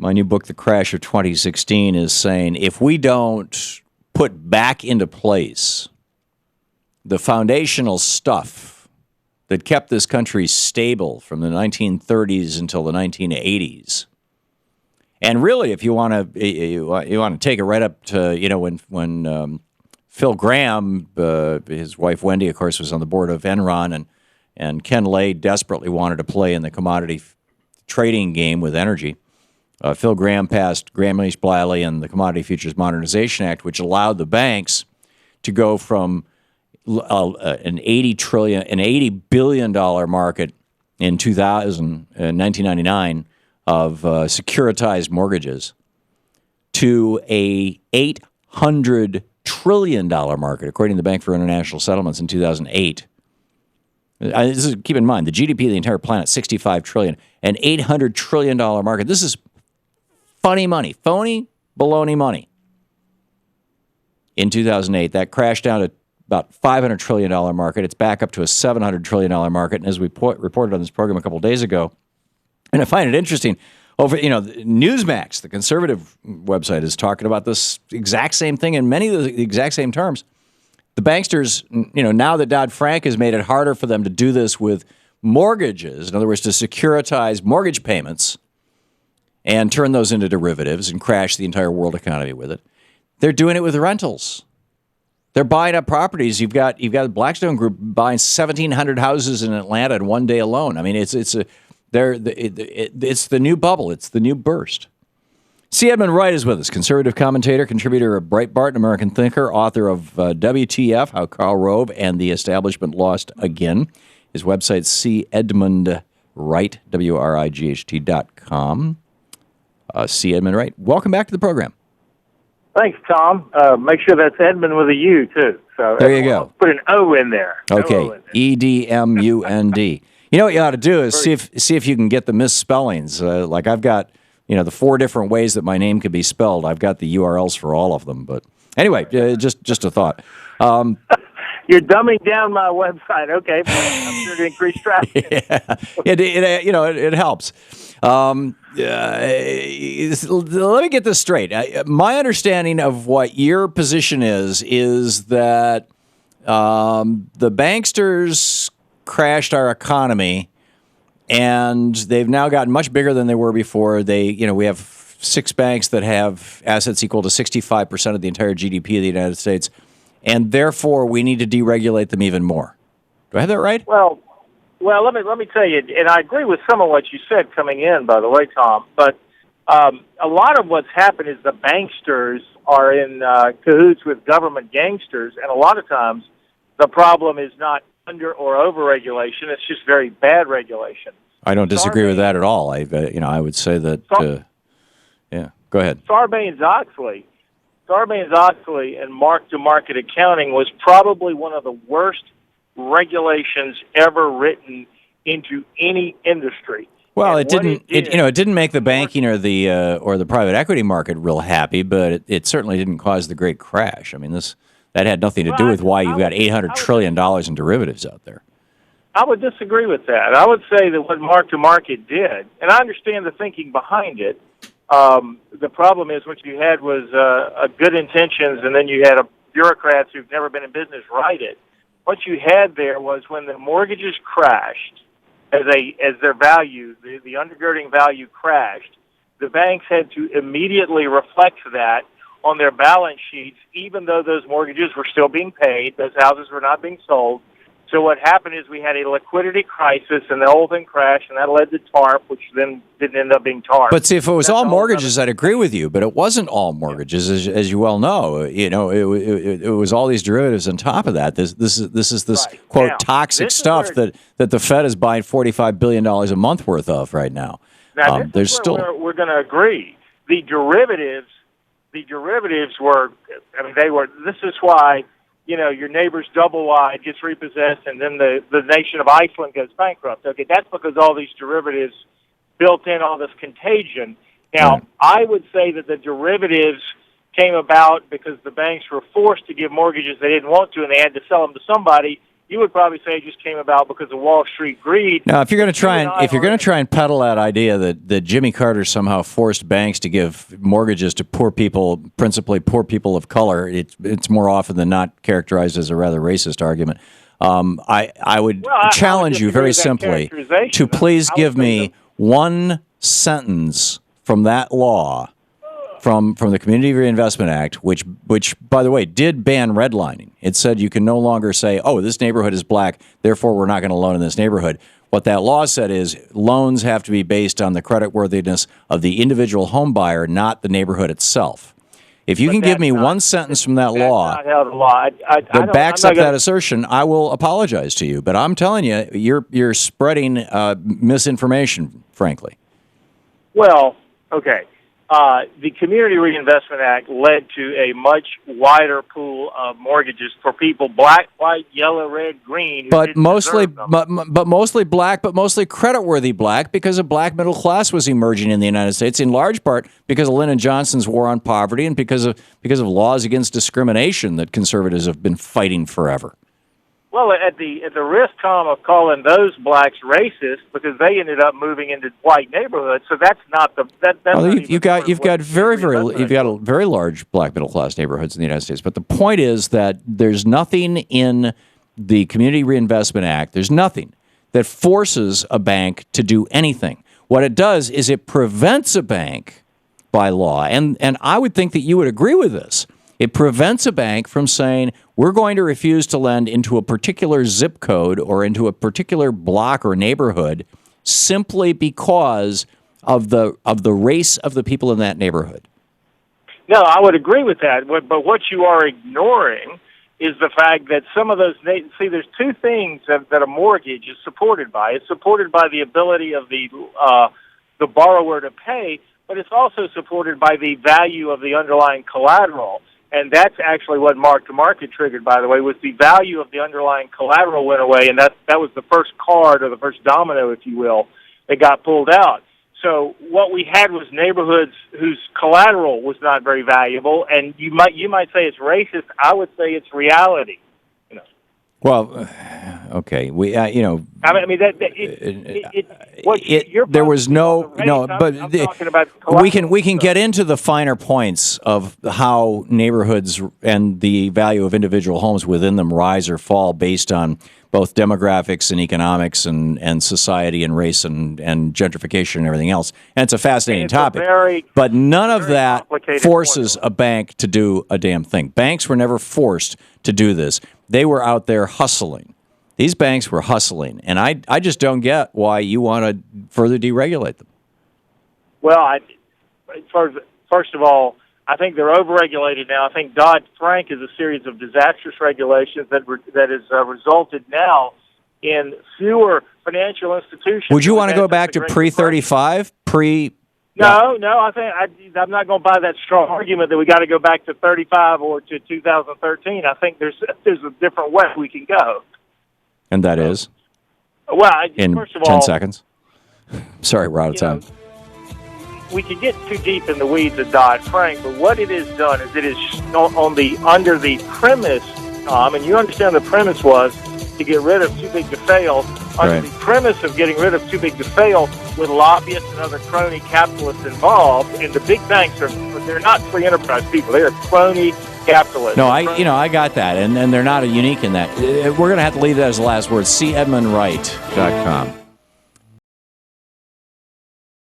my new book, The Crash of 2016, is saying if we don't put back into place the foundational stuff that kept this country stable from the 1930s until the 1980s, and really, if you want to take it right up to when Phil Graham, his wife Wendy, of course, was on the board of Enron, and Ken Lay desperately wanted to play in the commodity trading game with energy. Phil Graham passed Gramm-Leach-Bliley and the Commodity Futures Modernization Act, which allowed the banks to go from an $80 billion market in 1999 of securitized mortgages to a $800 trillion market, according to the Bank for International Settlements in 2008. Keep in mind, the GDP of the entire planet, $65 trillion, an $800 trillion market. This is funny money, phony, baloney money. In 2008, that crashed down to about $500 trillion market. It's back up to a $700 trillion market. And as we reported on this program a couple of days ago, and I find it interesting, Newsmax, the conservative website, is talking about this exact same thing in many of the exact same terms. The banksters, now that Dodd-Frank has made it harder for them to do this with mortgages, in other words, to securitize mortgage payments and turn those into derivatives and crash the entire world economy with it, they're doing it with rentals. They're buying up properties. You've got the Blackstone Group buying 1,700 houses in Atlanta in one day alone. I mean, it's the new bubble. It's the new burst. C. Edmund Wright is with us, conservative commentator, contributor of Breitbart, an American thinker, author of WTF, How Karl Rove and the Establishment Lost Again. His website, cedmundwright, WRIGHT.com. C. Edmund Wright, welcome back to the program. Thanks, Tom. Make sure that's Edmund with a U, too. So there you go. Put an O in there. Okay, EDMUND. You know what you ought to do is see if you can get the misspellings. Like I've got, the 4 different ways that my name could be spelled. I've got the URLs for all of them. But anyway, just a thought. You're dumbing down my website. Okay, I'm sure to increase traffic. Yeah, it helps. Let me get this straight. My understanding of what your position is that the banksters crashed our economy, and they've now gotten much bigger than they were before. We have 6 banks that have assets equal to 65% of the entire GDP of the United States, and therefore we need to deregulate them even more. Do I have that right? Well, let me tell you, and I agree with some of what you said coming in, by the way, Tom. But a lot of what's happened is the banksters are in cahoots with government gangsters, and a lot of times the problem is not under or over regulation; it's just very bad regulation. I don't disagree with that at all. I would say that. Yeah, go ahead. Sarbanes-Oxley and mark-to-market accounting was probably one of the worst regulations ever written into any industry. Well, it didn't make the banking or the private equity market real happy, but it certainly didn't cause the great crash. I mean, that had nothing to do with why you've got $800 trillion in derivatives out there. I would disagree with that. I would say that what mark-to-market did, and I understand the thinking behind it, the problem is what you had was good intentions, and then you had bureaucrats who've never been in business write it. What you had there was when the mortgages crashed, as their value, the undergirding value crashed, the banks had to immediately reflect that on their balance sheets, even though those mortgages were still being paid, those houses were not being sold. So what happened is we had a liquidity crisis, and the whole thing crashed, and that led to TARP, which then didn't end up being TARP. But see, if it was all mortgages, I'd agree with you. But it wasn't all mortgages, as you well know. It was all these derivatives on top of that. This is right. Quote now, toxic stuff that the Fed is buying $45 billion a month worth of right now. Now we're going to agree. The derivatives were. I mean, they were. This is why. Your neighbor's double wide gets repossessed, and then the nation of Iceland goes bankrupt. Okay, that's because all these derivatives built in all this contagion. Now, I would say that the derivatives came about because the banks were forced to give mortgages they didn't want to, and they had to sell them to somebody. You would probably say it just came about because of Wall Street greed. Now, if you're going to try and peddle that idea that Jimmy Carter somehow forced banks to give mortgages to poor people, principally poor people of color, it's more often than not characterized as a rather racist argument. I would challenge you very simply to please give me one sentence from that law, from the Community Reinvestment Act, which by the way did ban redlining. It said you can no longer say, "Oh, this neighborhood is black, therefore we're not going to loan in this neighborhood." What that law said is loans have to be based on the creditworthiness of the individual home buyer, not the neighborhood itself. If you can give me one sentence from that law that backs up that assertion, I will apologize to you. But I'm telling you, you're spreading misinformation, frankly. Well, okay. The Community Reinvestment Act led to a much wider pool of mortgages for people, black, white, yellow, red, green. But mostly black, but mostly creditworthy black, because a black middle class was emerging in the United States, in large part because of Lyndon Johnson's war on poverty and because of laws against discrimination that conservatives have been fighting forever. Well, at the risk, Tom, of calling those blacks racist because they ended up moving into white neighborhoods. So that's not the that's. Well, you've got very large black middle class neighborhoods in the United States. But the point is that there's nothing in the Community Reinvestment Act. There's nothing that forces a bank to do anything. What it does is it prevents a bank by law, and I would think that you would agree with this. It prevents a bank from saying, we're going to refuse to lend into a particular zip code or into a particular block or neighborhood simply because of the race of the people in that neighborhood. No, I would agree with that. But what you are ignoring is the fact that some of those, there's two things that a mortgage is supported by. It's supported by the ability of the borrower to pay, but it's also supported by the value of the underlying collateral. And that's actually what mark-to-market triggered, by the way, was the value of the underlying collateral went away, and that was the first card or the first domino, if you will, that got pulled out. So what we had was neighborhoods whose collateral was not very valuable, and you might say it's racist. I would say it's reality. You know. Well, okay, we there was we can get into the finer points of how neighborhoods and the value of individual homes within them rise or fall based on both demographics and economics and society and race and gentrification and everything else. And it's a fascinating topic. But none of that forces a bank to do a damn thing. Banks were never forced to do this. They were out there hustling. These banks were hustling, and I just don't get why you want to further deregulate them. Well, first of all, I think they're overregulated now. I think Dodd-Frank is a series of disastrous regulations that has resulted now in fewer financial institutions. Would you want to go back to pre-35? No, I think I'm not going to buy that strong argument that we got to go back to 35 or to 2013. I think there's a different way we can go. And that is? Well, in first of all, 10 seconds. Sorry, we're out of time. We could get too deep in the weeds of Dodd-Frank, but what it has done is it is under the premise, Tom, and you understand the premise was to get rid of too big to fail. Under the premise of getting rid of too big to fail, with lobbyists and other crony capitalists involved, and the big banks they're not free enterprise people; they are crony capitalists. No, I got that, and they're not unique in that. We're going to have to leave that as the last word. CEdmundWright.com.